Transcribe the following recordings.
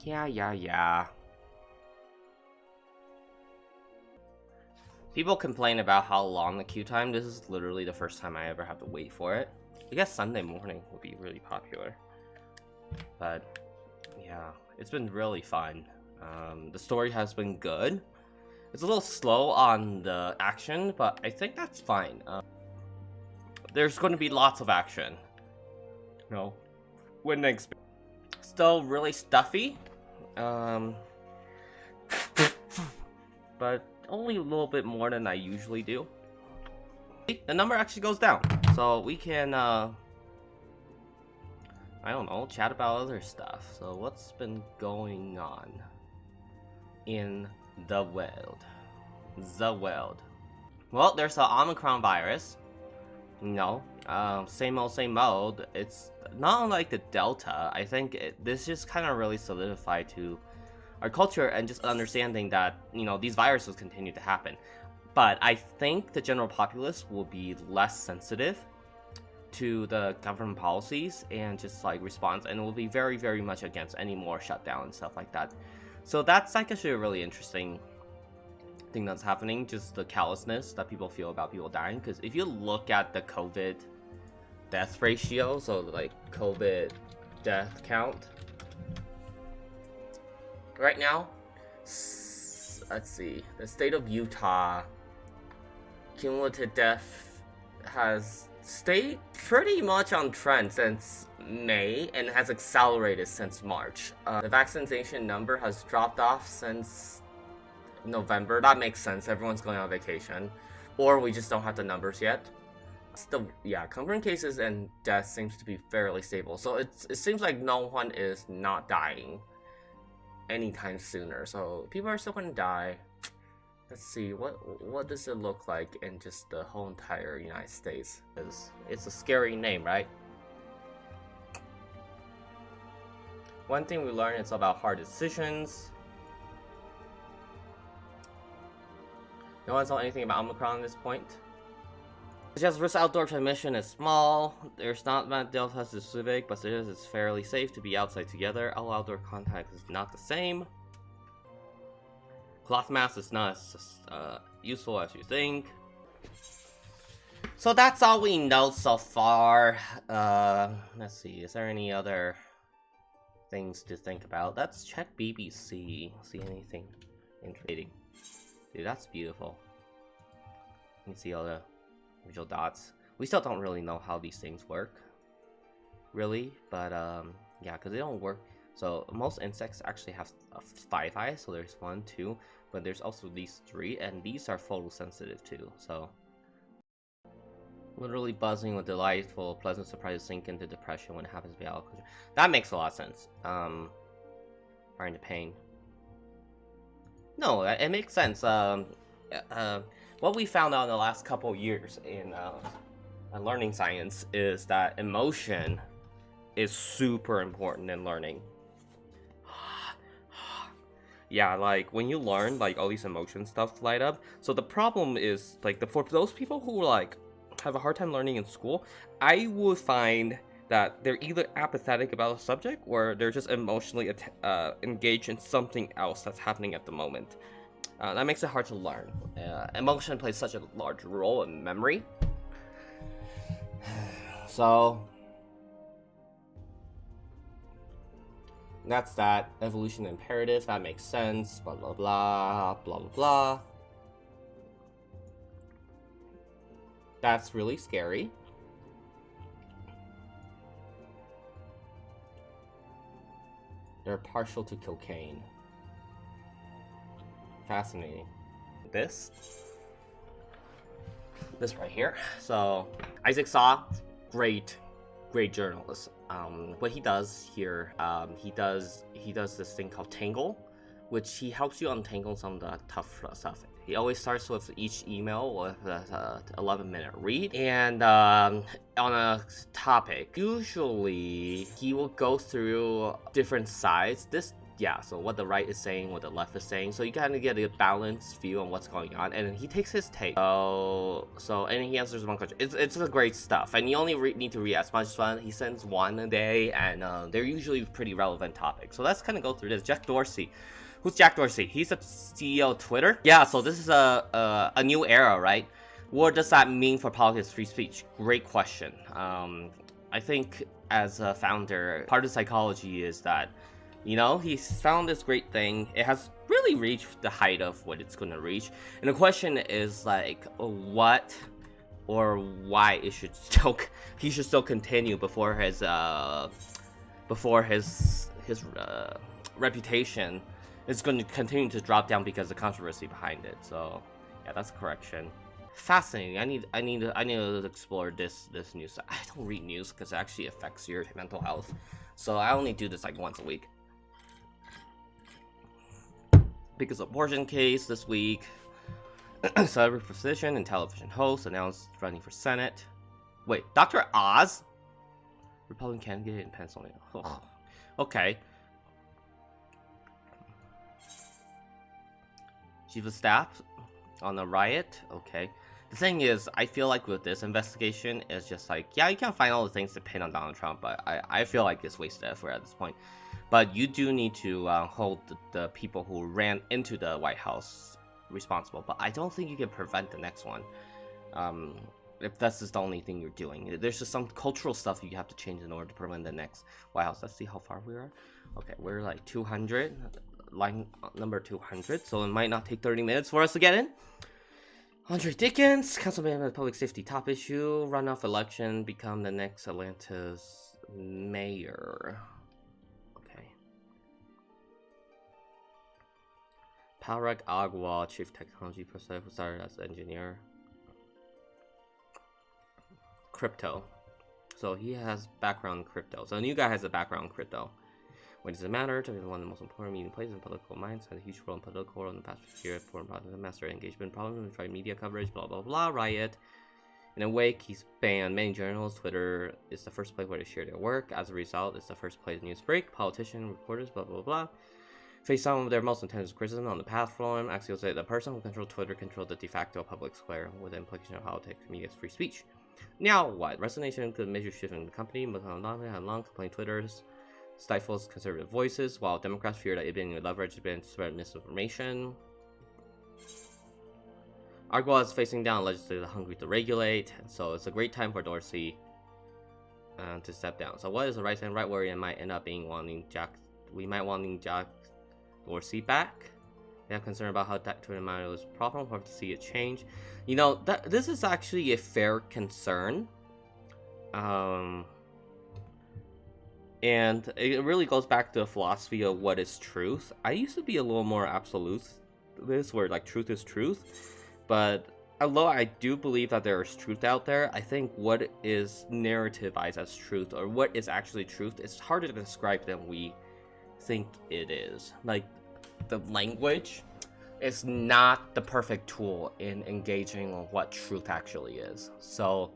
Yeah. People complain about how long the queue time. This is literally the first time I ever have to wait for it. I guess Sunday morning would be really popular. But yeah, it's been really fun. The story has been good. It's a little slow on the action, but I think that's fine. There's going to be lots of action. No, wouldn't expect. Still really stuffy. But only a little bit more than I usually do. The number actually goes down, so we can I don't know, chat about other stuff. So what's been going on in the world? Well, there's the Omicron virus. You know, same old. It's not unlike the Delta. I think this just kind of really solidified to our culture and just understanding that, you know, these viruses continue to happen. But I think the general populace will be less sensitive to the government policies and just like response, and will be very, very much against any more shutdown and stuff like that. So that's like actually a really interesting thing that's happening, just the callousness that people feel about people dying. Because if you look at the COVID death ratio, so like COVID death count right now, let's see, the state of Utah cumulative death has stayed pretty much on trend since May and has accelerated since March. The vaccination number has dropped off since November. That makes sense. Everyone's going on vacation, or we just don't have the numbers yet. Confirmed cases and deaths seems to be fairly stable. So it seems like no one is not dying anytime sooner. So people are still going to die. Let's see, what does it look like in just the whole entire United States? It's a scary name, right? One thing we learned is about hard decisions. No one saw anything about Omicron at this point. It's just risk outdoor transmission is small. There's not that Delta specific, but it's fairly safe to be outside together. All outdoor contact is not the same. Cloth mask is not as useful as you think. So that's all we know so far. Let's see, is there any other things to think about? Let's check BBC, see anything interesting. Dude, that's beautiful. You can see all the visual dots. We still don't really know how these things work, really, but yeah, because they don't work. So most insects actually have 5 eyes, so there's 1, 2, but there's also these 3, and these are photosensitive too. So literally buzzing with delightful, pleasant surprise sink into depression when it happens to be out of culture. That makes a lot of sense. Are into pain. No, it makes sense. What we found out in the last couple years in learning science is that emotion is super important in learning. Yeah, like when you learn, like all these emotion stuff light up. So the problem is like for those people who like have a hard time learning in school, I would find that they're either apathetic about a subject or they're just emotionally engaged in something else that's happening at the moment. That makes it hard to learn. Emotion plays such a large role in memory. So that's that. Evolution imperative, that makes sense. Blah blah blah blah blah blah. That's really scary. They're partial to cocaine. Fascinating. This right here. So Isaac Saw, great journalist. What he does here, he does this thing called Tangle, which he helps you untangle some of the tough stuff. He always starts with each email with a 11-minute read, and on a topic. Usually, he will go through different sides. yeah, so what the right is saying, what the left is saying, so you kind of get a balanced view on what's going on, and he takes his take. And he answers one question. It's a great stuff, and you only need to read as much as one. He sends one a day, and they're usually pretty relevant topics. So let's kind of go through this. Jack Dorsey. Who's Jack Dorsey? He's the CEO of Twitter. Yeah, so this is a new era, right? What does that mean for politics, free speech? Great question. I think as a founder, part of psychology is that, you know, he's found this great thing. It has really reached the height of what it's going to reach. And the question is like, what or why it should still, he should still continue before his reputation is going to continue to drop down because of the controversy behind it. So yeah, that's a correction. Fascinating. I need to explore this news. I don't read news because it actually affects your mental health. So I only do this like once a week. Biggest abortion case this week. Celebrity physician and television host announced running for Senate. Wait, Dr. Oz? Republican candidate in Pennsylvania. Oh, okay. Chief of staff on the riot. Okay. The thing is, I feel like with this investigation, it's just like, yeah, you can find all the things to pin on Donald Trump, but I feel like it's wasted effort at this point. But you do need to hold the people who ran into the White House responsible. But I don't think you can prevent the next one. If that's just the only thing you're doing. There's just some cultural stuff you have to change in order to prevent the next White House. Let's see how far we are. Okay, we're like 200. Line number 200. So it might not take 30 minutes for us to get in. Andre Dickens, councilman of public safety top issue, runoff election, become the next Atlanta's mayor. Okay. Parag Agrawal, chief technology person who started as an engineer. Crypto. So he has background in crypto. So a new guy has a background in crypto. What does it matter? To be one of the most important meeting places in political minds, had a huge role in political world in the past 50 years, foreign policy, master engagement problems, try media coverage, blah blah blah, riot. In a wake, he's banned many journals. Twitter is the first place where they share their work. As a result, it's the first place news break. Politicians, reporters, blah blah blah. Face some of their most intense criticism on the platform. Axios say the person who controls Twitter controls the de facto public square, with the implication of politics, media's free speech. Now what? Resignation could major shift in the company, but had long complained Twitter's stifles conservative voices, while Democrats fear that it being leveraged to spread misinformation. Agrawal is facing down legislative hungry to regulate, so it's a great time for Dorsey to step down. So what is the right and right where it might end up being wanting Jack Dorsey back? They have concern about how Twitter might was a problem. Hope to see it change. You know, this is actually a fair concern. And it really goes back to the philosophy of what is truth. I used to be a little more absolute this, where like truth is truth. But although I do believe that there is truth out there, I think what is narrativized as truth, or what is actually truth, is harder to describe than we think it is. Like, the language is not the perfect tool in engaging on what truth actually is. So,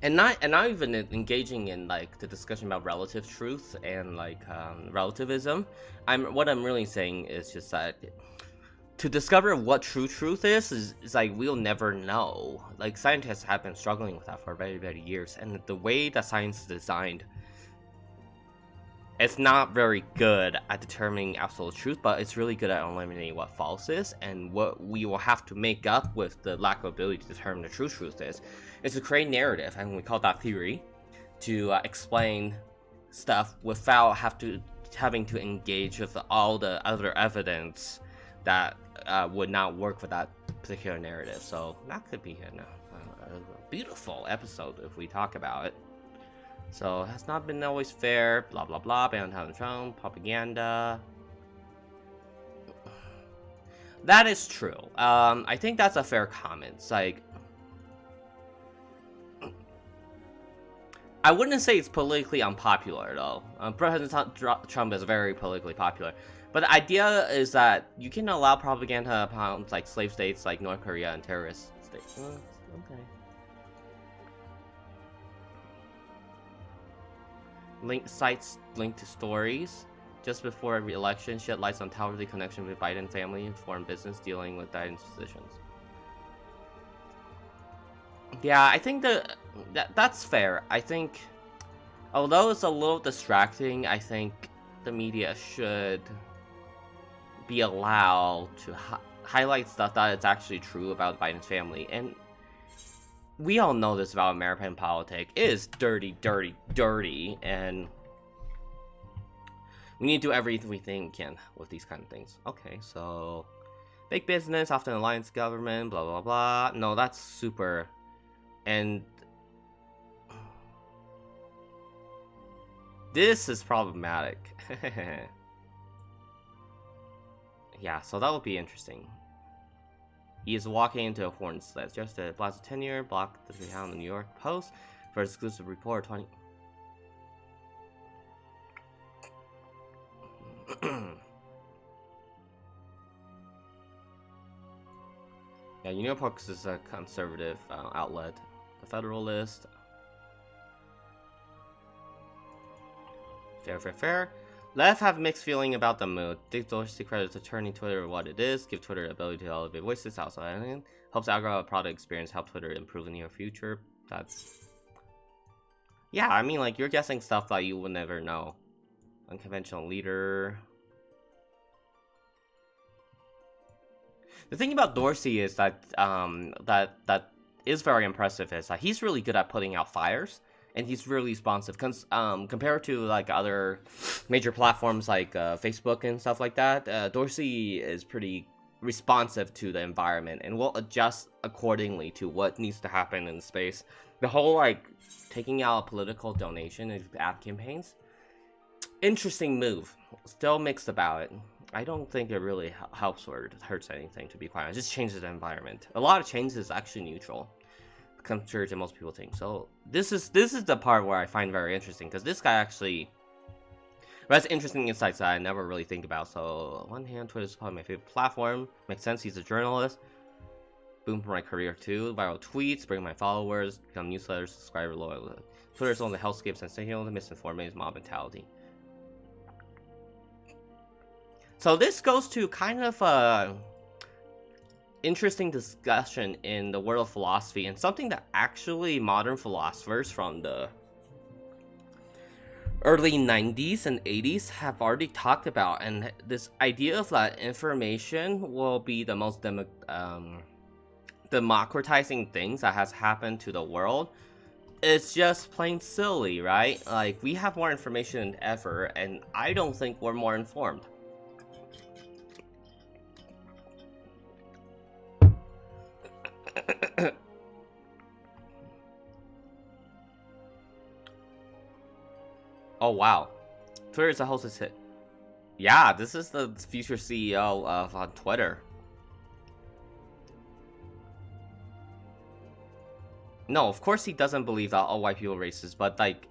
and not even engaging in like the discussion about relative truth and like relativism. What I'm really saying is just that to discover what true truth is like we'll never know. Like, scientists have been struggling with that for very, very years, and the way that science is designed, it's not very good at determining absolute truth, but it's really good at eliminating what false is, and what we will have to make up with the lack of ability to determine the true truth is to create narrative, and we call that theory, to explain stuff without having to engage with all the other evidence that would not work for that particular narrative. So that could be a beautiful episode if we talk about it. So it has not been always fair, blah blah blah, ban on Trump, propaganda. That is true. I think that's a fair comment. It's like, I wouldn't say it's politically unpopular though. President Trump is very politically popular. But the idea is that you can allow propaganda upon like slave states like North Korea and terrorist states. Okay. Sites linked to stories Just before every election, shed lights on Tower's connection with Biden family, foreign business dealing with Biden's positions. Yeah, I think that's fair. I think, although it's a little distracting, I think the media should be allowed to highlight stuff that is actually true about Biden's family. And we all know this about American politics. It is dirty, dirty, dirty, and we need to do everything we can with these kind of things. Okay, so big business, often alliance government, blah, blah, blah. No, that's super. And this is problematic. Yeah, so that would be interesting. He is walking into a foreign sledge. Just a blast of tenure, blocked the behind the New York Post for exclusive report 20. Yeah, New York Post is a conservative outlet. The Federalist. Fair. Left have mixed feeling about the move. Dick Dorsey credits to turning Twitter what it is, give Twitter the ability to elevate voices outside and helps algorithm product experience, help Twitter improve in the near future. That's... Yeah, I mean, like, you're guessing stuff that you would never know. Unconventional leader. The thing about Dorsey is that, that is very impressive is that he's really good at putting out fires. And he's really responsive, compared to like other major platforms like Facebook and stuff like that. Dorsey is pretty responsive to the environment and will adjust accordingly to what needs to happen in space. The whole like taking out a political donation and ad campaigns, interesting move. Still mixed about it. I don't think it really helps or hurts anything, to be quite honest. It just changes the environment. A lot of change is actually neutral, compared to most people think. So this is the part where I find very interesting, because this guy actually has interesting insights that I never really think about. So on one hand, Twitter is probably my favorite platform. Makes sense, he's a journalist. Boom for my career too. Viral tweets, bring my followers, become newsletters, subscriber loyal. Twitter's on the hellscape sensational, misinformation, mob mentality. So this goes to kind of interesting discussion in the world of philosophy, and something that actually modern philosophers from the early 90s and 80s have already talked about, and this idea of that information will be the most democratizing things that has happened to the world. It's just plain silly, right? Like, we have more information than ever, and I don't think we're more informed. Oh wow, Twitter is a hostess hit. Yeah, this is the future CEO of Twitter. No, of course he doesn't believe that all white people are racist, but like,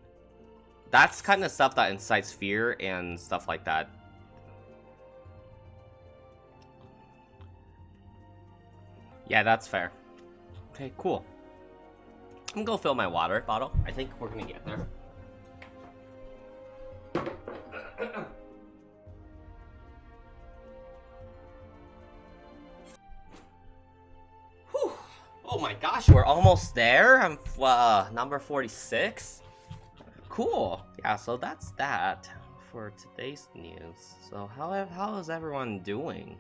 that's kind of stuff that incites fear and stuff like that. Yeah, that's fair. Okay, cool. I'm gonna go fill my water bottle. I think we're gonna get there. Whew. Oh my gosh, we're almost there. I'm number 46. Cool. Yeah, so that's that for today's news. So how is everyone doing?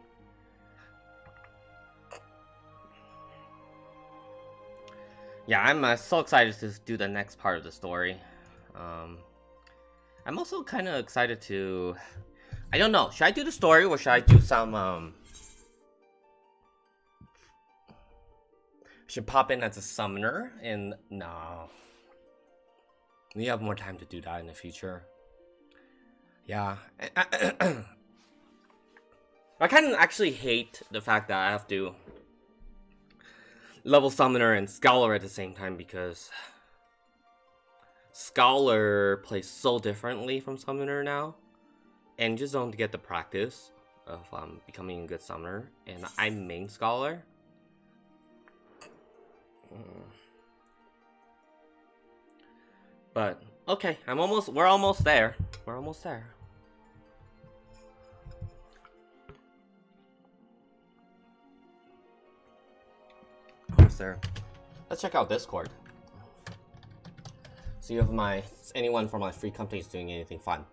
Yeah, I'm so excited to do the next part of the story. I'm also kind of excited to... I don't know. Should I do the story or should I do some... Should pop in as a summoner? And no. We have more time to do that in the future. Yeah. I kind of actually hate the fact that I have to level summoner and scholar at the same time, because scholar plays so differently from summoner now, and just don't get the practice of becoming a good summoner. And I'm main scholar. But okay, we're almost there. We're almost there. there. Let's check out Discord. See if anyone from my free company is doing anything fun.